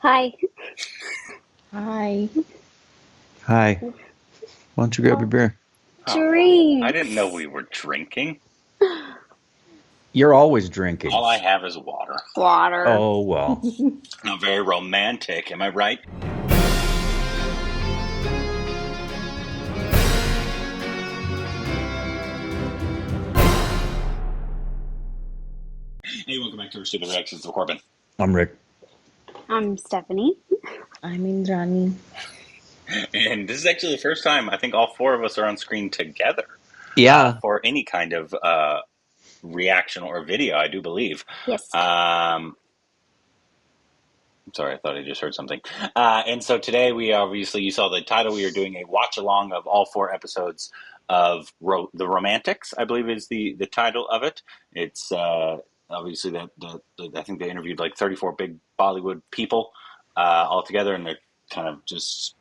Hi. Hi. Hi. Why don't you grab your beer? Drinks. I didn't know we were drinking. You're always drinking. All I have is water. Water. Oh, well. Not very romantic, am I right? Hey, welcome back to our Stupid Reactions of Corbin. I'm Rick. I'm Stephanie. I'm Indrani. And this is actually the first time I think all four of us are on screen together. Yeah. For any kind of reaction or video, I do believe. Yes. I'm sorry, I thought I just heard something. And so today we obviously, you saw the title, we are doing a watch along of all four episodes of The Romantics, I believe is the title of it. It's obviously that I think they interviewed like 34 big Bollywood people all together, and they're kind of just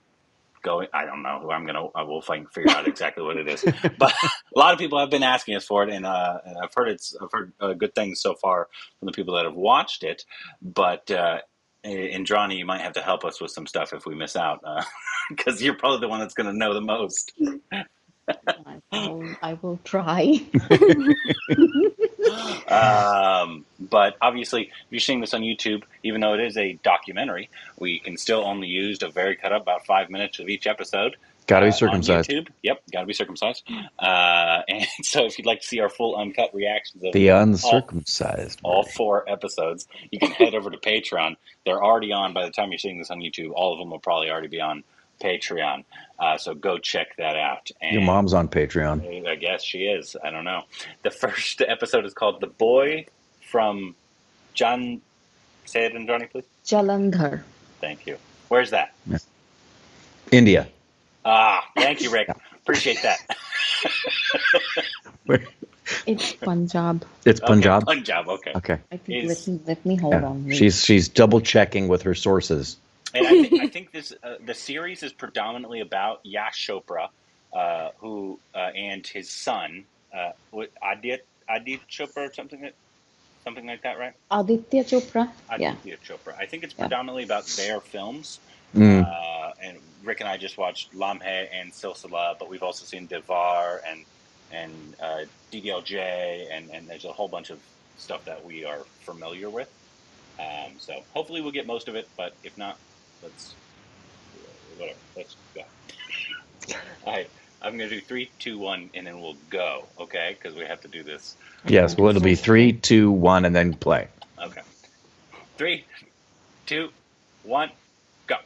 going, I don't know, I will figure out exactly what it is. But a lot of people have been asking us for it, and I've heard good things so far from the people that have watched it. But Indrani, you might have to help us with some stuff if we miss out, because you're probably the one that's going to know the most. I will try. But obviously, if you're seeing this on YouTube, even though it is a documentary, we can still only use a very cut up, about 5 minutes of each episode. Gotta be circumcised. On YouTube. Yep, gotta be circumcised. And so if you'd like to see our full uncut reactions of The uncircumcised. all four episodes, you can head over to Patreon. They're already on by the time you're seeing this on YouTube. All of them will probably already be on Patreon. So go check that out. And Your mom's on Patreon. I guess she is. I don't know. The first episode is called The Boy from John. Say it in Johnny, please. Jalandhar. Thank you. Where's that? Yeah. India. Thank you, Rick. Appreciate that. It's Punjab. It's Punjab? Okay, Punjab, okay. Okay. I think let me hold on. Wait. She's double checking with her sources. And I think this the series is predominantly about Yash Chopra, who and his son, Adit Chopra or something like that, right? Aditya Chopra. Aditya Chopra. I think it's predominantly about their films. And Rick and I just watched Lamhe and Silsila, but we've also seen Devar and DDLJ, and there's a whole bunch of stuff that we are familiar with. So hopefully we'll get most of it, but if not, let's go. All right, I'm going to do 3, 2, 1, and then we'll go, okay? Because we have to do this. Yes, well, it'll be 3, 2, 1, and then play. Okay. 3, 2, 1, go.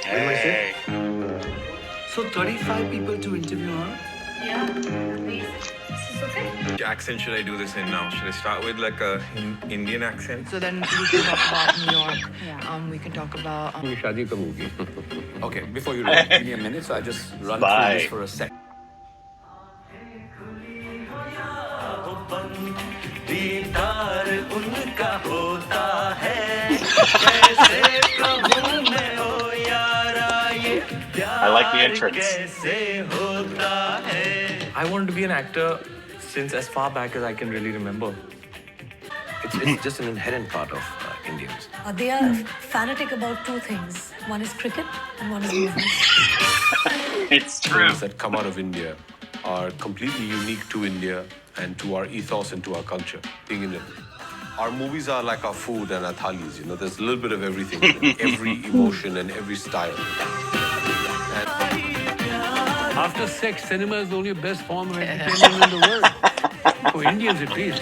Hey. So 35 people to interview, huh? Yeah, please. This is okay? Which accent should I do this in now? Should I start with like a Indian accent? So then we can talk about New York. We can talk about. Okay, before you run, give me a minute, so I just run through this for a sec. I like the entrance. I wanted to be an actor since as far back as I can really remember. It's just an inherent part of Indians. They are fanatic about two things. One is cricket and one is movies. It's true. Things that come out of India are completely unique to India and to our ethos and to our culture, being Indian. Our movies are like our food and our thalis, you know, there's a little bit of everything, every emotion and every style. After sex, cinema is the only best form of entertainment in the world. For Indians, at least.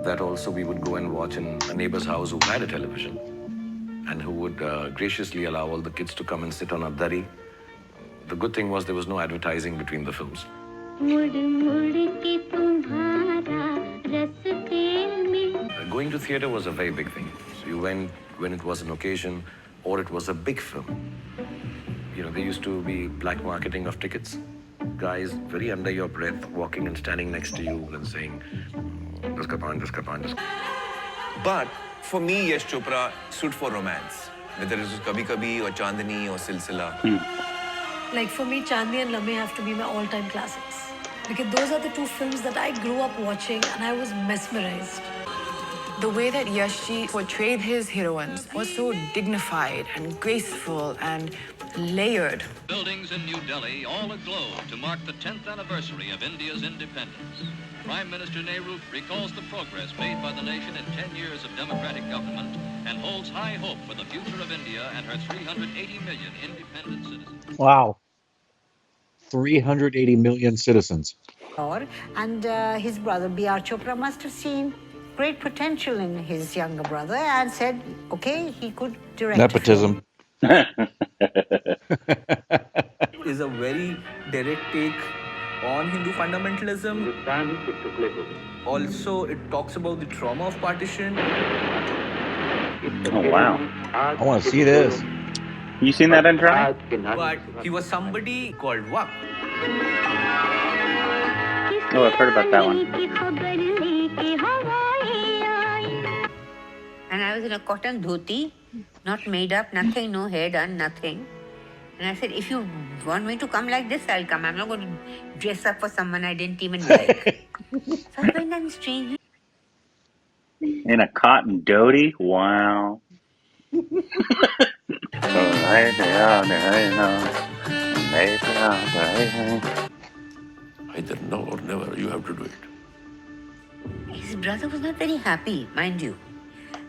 That also we would go and watch in a neighbor's house who had a television and who would graciously allow all the kids to come and sit on a dari. The good thing was there was no advertising between the films. Going to theater was a very big thing. So you went when it was an occasion or it was a big film. You know, there used to be black marketing of tickets. Guys very under your breath walking and standing next to you and saying, "Daska pan, daska pan, daska." But for me, Yash Chopra stood for romance. Whether it was Kabhi Kabhi or Chandni or Silsila. Like for me, Chandni and Lamhe have to be my all-time classics. because those are the two films that I grew up watching and I was mesmerized. The way that Yashji portrayed his heroines was so dignified and graceful and layered. Buildings in New Delhi all aglow to mark the 10th anniversary of India's independence. Prime Minister Nehru recalls the progress made by the nation in 10 years of democratic government and holds high hope for the future of India and her 380 million independent citizens. Wow. 380 million citizens. And his brother B.R. Chopra must have seen great potential in his younger brother and said, okay, he could direct. Nepotism. Is a very direct take on Hindu fundamentalism. Also, it talks about the trauma of partition. Oh, wow. I want to see this. You seen that, Androni? But he was somebody called Wak. Oh, I've heard about that one. And I was in a cotton dhoti, not made up, nothing, no hair done, nothing. And I said, if you want me to come like this, I'll come. I'm not going to dress up for someone I didn't even like. So I went on the street. In a cotton dhoti? Wow. Either now or never, you have to do it. His brother was not very happy, mind you,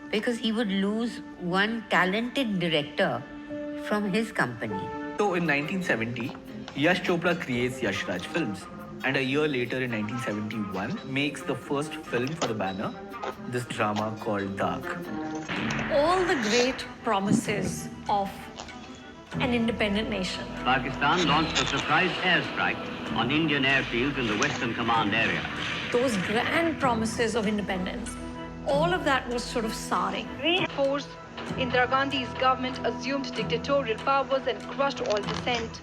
because he would lose one talented director from his company. So in 1970, Yash Chopra creates Yash Raj Films. And a year later, in 1971, makes the first film for the banner, this drama called Dark. All the great promises of an independent nation. Pakistan launched a surprise airstrike on Indian airfields in the Western Command area. Those grand promises of independence, all of that was sort of soaring. Force Indira Gandhi's government assumed dictatorial powers and crushed all dissent.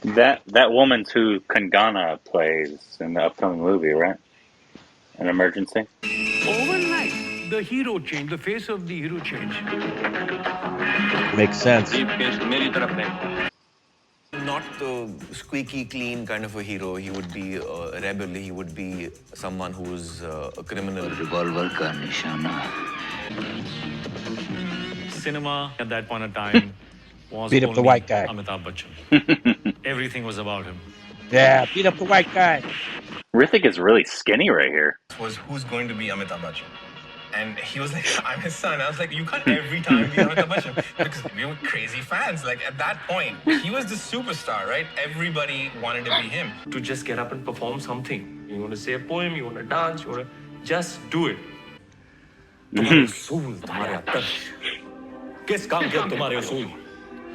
That woman's who Kangana plays in the upcoming movie, right? An Emergency. Overnight, the hero changed, the face of the hero changed. Makes sense. Not the squeaky clean kind of a hero. He would be a rebel. He would be someone who's a criminal. Cinema at that point of time was Beat up the only white guy. Amitabh Bachchan. Everything was about him. Yeah, beat up the white guy. Rithik is really skinny right here. Was who's going to be Amitabh Bachchan? And he was like, I'm his son. I was like, you can't every time be Amitabh Bachchan because we were crazy fans. Like at that point, he was the superstar, right? Everybody wanted to be him. To just get up and perform something. You want to say a poem, you want to dance, you want to just do it. तुम्हारे उसूल, तुम्हारे आदर्श, किस काम के तुम्हारे उसूल?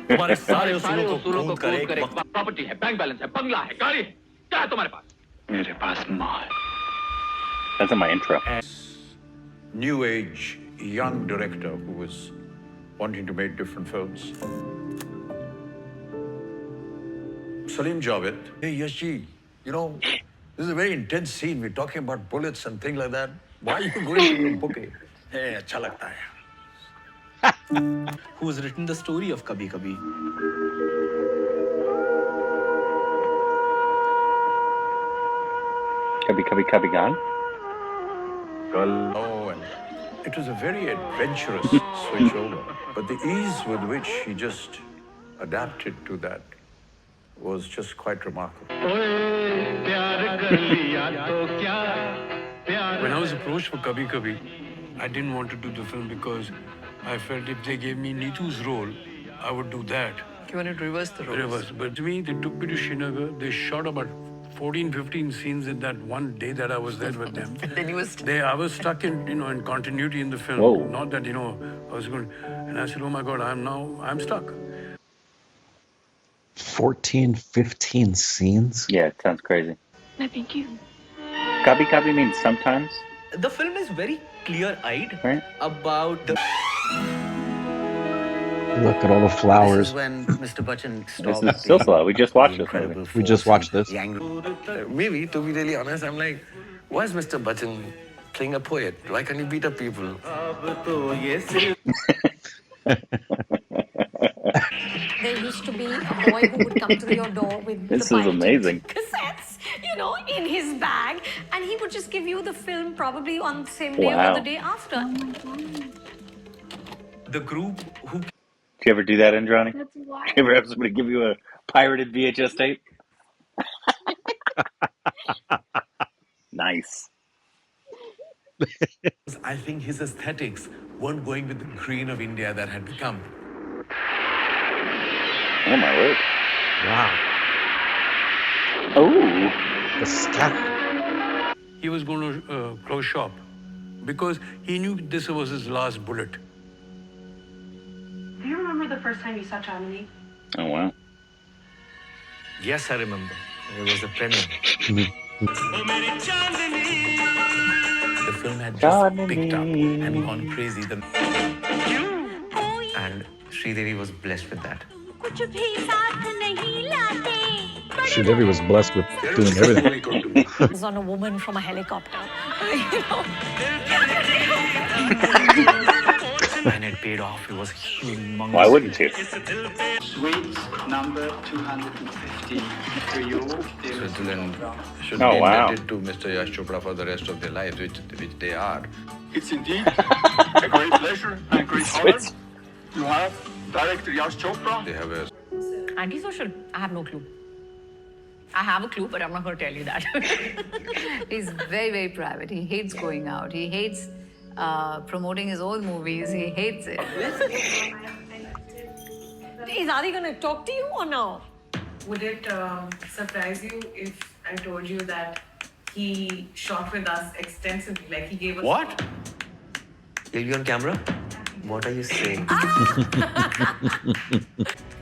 तुम्हारे सारे उसूलों को कूद कर एक प्रॉपर्टी है, बैंक बैलेंस है, बंगला है, गाड़ी है, क्या है तुम्हारे पास? मेरे पास माल. That's in my intro. New age, young director who was wanting to make different films. Salim Javed. Hey, Yashji, you know, this is a very intense scene. We're talking about bullets and things like that. Why are you going to your bouquet? Hey, acha lagta hai. Who has written the story of Kabhi Kabhi. Kabhi Kabhi Kabhi Gone? Oh, and it was a very adventurous switch over. But the ease with which he just adapted to that was just quite remarkable. When I was approached for Kabhi Kabhi, I didn't want to do the film because I felt if they gave me Neetu's role, I would do that. You wanted to reverse the roles? Reverse. But to me, they took me to Srinagar. They shot about 14, 15 scenes in that one day that I was there with them. Then you was I was stuck in, in continuity in the film. Whoa. Not that, I was going, and I said, oh my God, I'm stuck. 14, 15 scenes? Yeah, it sounds crazy. Thank you. Kabhi Kabhi means sometimes. The film is very clear-eyed Right. about the... Look at all the flowers. This is when Mr. Bachchan This stopped. is Silsila. We just watched this movie. We just watched this. Maybe, to be really honest, I'm like, why is Mr. Bachchan playing a poet? Why can't he beat up people? There used to be a boy who would come to your door with This the is amazing. cassettes, in his bag, and he would just give you the film probably on the same day or Wow. the day after. The group who Did you ever do that, Andrani? That's wild. You ever have somebody give you a pirated VHS tape? Nice. I think his aesthetics weren't going with the green of India that had become. Oh my word. Wow. Oh. The stack. He was going to close shop because he knew this was his last bullet. Do you remember the first time you saw Chandni? Oh wow. Yes, I remember. It was a premiere. the film had just picked up and gone crazy. And Sridevi was blessed with that. Sridevi was blessed with doing everything. It was on a woman from a helicopter. And it paid off. It was humongous. Why wouldn't you? Sweets number 250 to you. Switzerland should Oh, be wow. indebted to Mr. Yash Chopra for the rest of their lives, which they are. It's indeed a great pleasure and a great honor Swiss. to have Director Yash Chopra. They have a Antisocial? I have no clue. I have a clue, but I'm not going to tell you that. He's very, very private. He hates going out. He hates promoting his own movies. He hates it. Is Adi going to talk to you or no? Would it surprise you if I told you that he shot with us extensively? Like he gave us. What? He'll be on camera? What are you saying?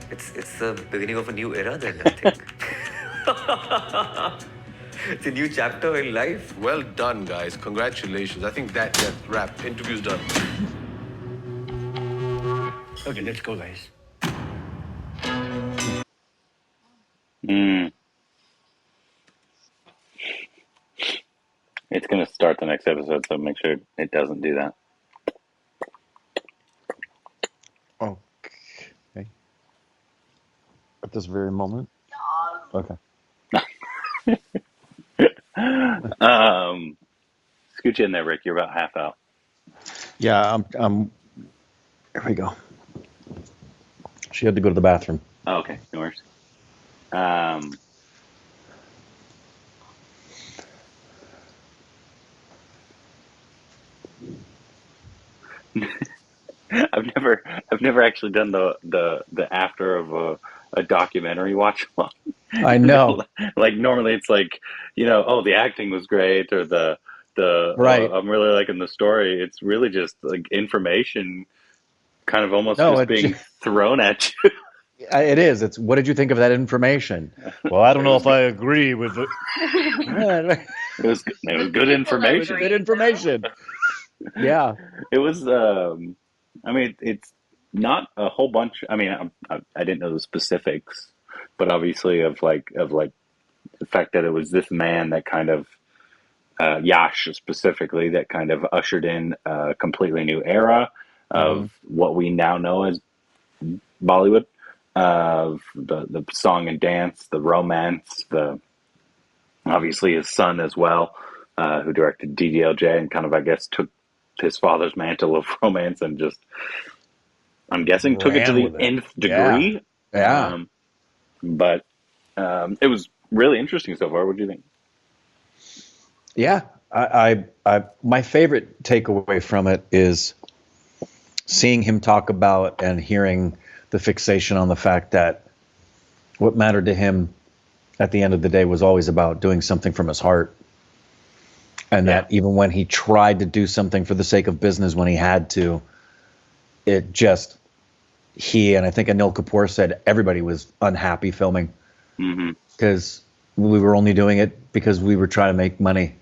It's the beginning of a new era then, I think. It's a new chapter in life. well done, guys. Congratulations. I think that wrap. Interview's done. Okay, let's go, guys. Hmm. It's gonna start the next episode, so make sure it doesn't do that. Okay. At this very moment. Okay. Scooch in there, Rick. You're about half out. Yeah, here we go. She had to go to the bathroom. Oh, okay, no worries. I've never actually done the after of a documentary watch along. I know. Like normally it's like, oh, the acting was great, or the Right. I'm really liking the story. It's really just like information kind of almost No, just it being ju- thrown at you. It is. It's what did you think of that information? Well, I don't know if I agree with it. It was good information. Good information. Yeah. It was. I mean, it's not a whole bunch. I mean, I didn't know the specifics, but obviously of the fact that it was this man that kind of Yash specifically that kind of ushered in a completely new era of what we now know as Bollywood, of the song and dance, the romance, obviously his son as well, who directed DDLJ and kind of, I guess, took his father's mantle of romance and just, I'm guessing, took it to Ran the with it. nth degree. Yeah. But it was really interesting so far. What do you think? Yeah. I my favorite takeaway from it is seeing him talk about and hearing the fixation on the fact that what mattered to him at the end of the day was always about doing something from his heart. And that even when he tried to do something for the sake of business, when he had to, it just, and I think Anil Kapoor said everybody was unhappy filming because we were only doing it because we were trying to make money.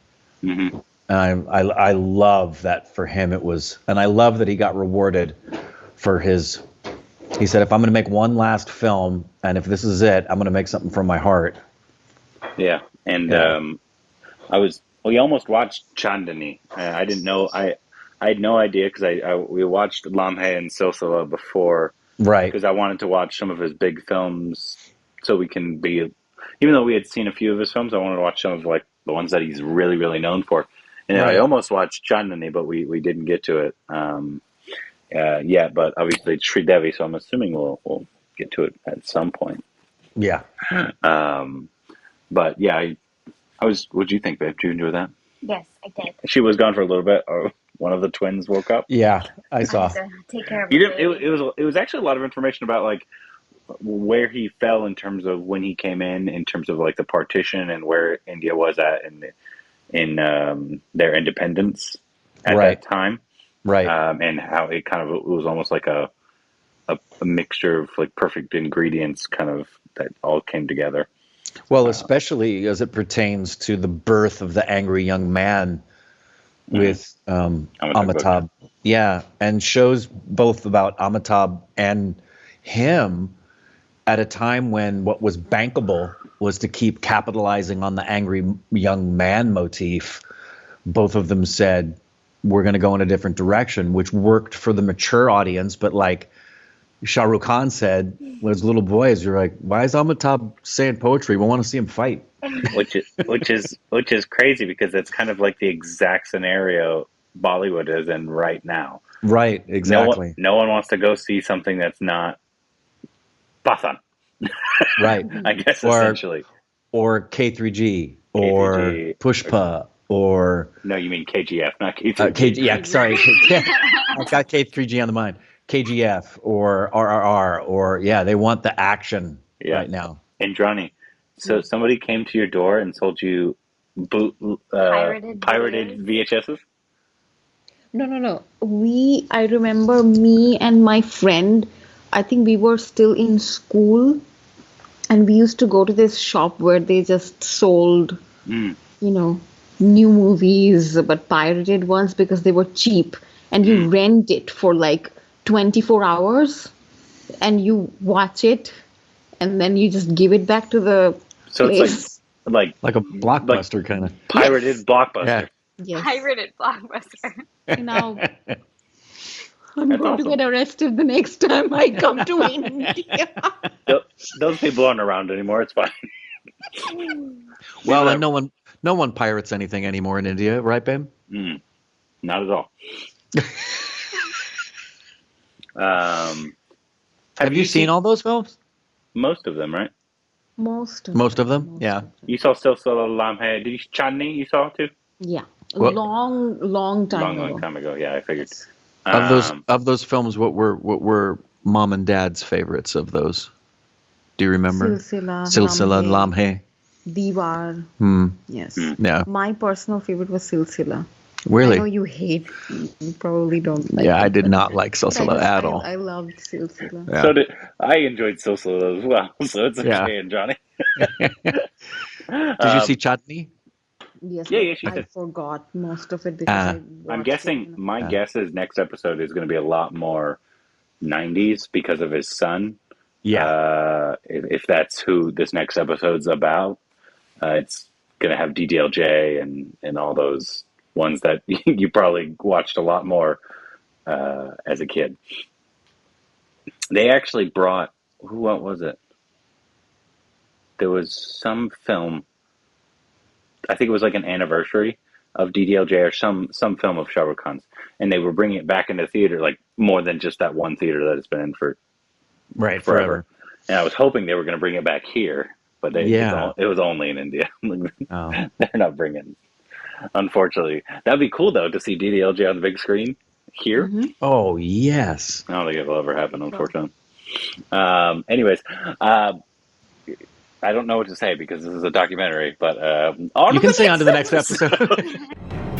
And I love that for him it was, and I love that he got rewarded for his, he said, if I'm going to make one last film, and if this is it, I'm going to make something from my heart. Yeah. And we almost watched Chandani. I didn't know, I had no idea because we watched Lamhe and Silsila before. Right. Because I wanted to watch some of his big films so we can be, even though we had seen a few of his films, I wanted to watch some of like the ones that he's really, really known for. And I Right. almost watched Chandni, but we didn't get to it yet. But obviously it's Sri Devi, so I'm assuming we'll get to it at some point. Yeah. But yeah, I was. What did you think, babe? Did you enjoy that? Yes, I did. She was gone for a little bit. Or one of the twins woke up. Yeah, I I saw. had to take care of You the didn't. baby. It was actually a lot of information about like where he fell in terms of when he came in terms of like the partition and where India was at in their independence at Right. that time, Right. and how it kind of it was almost like a mixture of like perfect ingredients, kind of that all came together. Well, especially as it pertains to the birth of the angry young man with Amitabh. Yeah, and shows both about Amitabh and him at a time when what was bankable was to keep capitalizing on the angry young man motif. Both of them said, we're going to go in a different direction, which worked for the mature audience. But like Shah Rukh Khan said, as little boys, you're like, why is Amitabh saying poetry? We want to see him fight. which is crazy because it's kind of like the exact scenario Bollywood is in right now. Right, exactly. No one wants to go see something that's not Pathan. Right. I guess essentially. Or K3G, or K3G, Pushpa, or no, you mean KGF, not K3G. yeah, sorry, I've got K3G on the mind. KGF or RRR, or yeah, they want the action right now. Indrani, so somebody came to your door and sold you pirated VHSs? No. I remember me and my friend, I think we were still in school, and we used to go to this shop where they just sold, new movies, but pirated ones because they were cheap. And you rent it for like 24 hours and you watch it and then you just give it back to the place. It's like a Blockbuster kind of pirated Blockbuster. Yeah. Yes. Pirated Blockbuster. Now I'm going to get arrested the next time I come to India. Those people aren't around anymore. It's fine. Well, and no one pirates anything anymore in India, right, babe? Not at all. Have you seen all those films? Most of them, right? Most of them, yeah. You saw Silsila Lam Hai. Did you Chandni? You saw it too? Yeah, What- long time ago. Long time ago. Yeah, I figured. Of those films, what were mom and dad's favorites of those? Do you remember? Silsila, Lam Hai. Diwar. Yes. Yeah. My personal favorite was Silsila. Really? I know you hate. You probably don't like. Yeah, it, I did but- not like Silsila at all. I loved Silsila. Yeah. So I enjoyed Silsila as well. So it's okay, Yeah. and Johnny. Did you see Chutney? Yes. Yeah, she I did. forgot most of it because I'm guessing. My guess is next episode is going to be a lot more 90s because of his son. Yeah. If that's who this next episode's about, it's going to have DDLJ and all those ones that you probably watched a lot more as a kid. They actually brought, what was it? There was some film, I think it was like an anniversary of DDLJ or some film of Shah Rukh Khan's, and they were bringing it back into theater, like more than just that one theater that it's been in for forever. And I was hoping they were going to bring it back here, but it was only in India. They're not bringing. Unfortunately, that'd be cool though to see DDLJ on the big screen here. Oh yes. I don't think it'll ever happen, unfortunately. Anyways, I don't know what to say because this is a documentary, but You can say on to the next episode.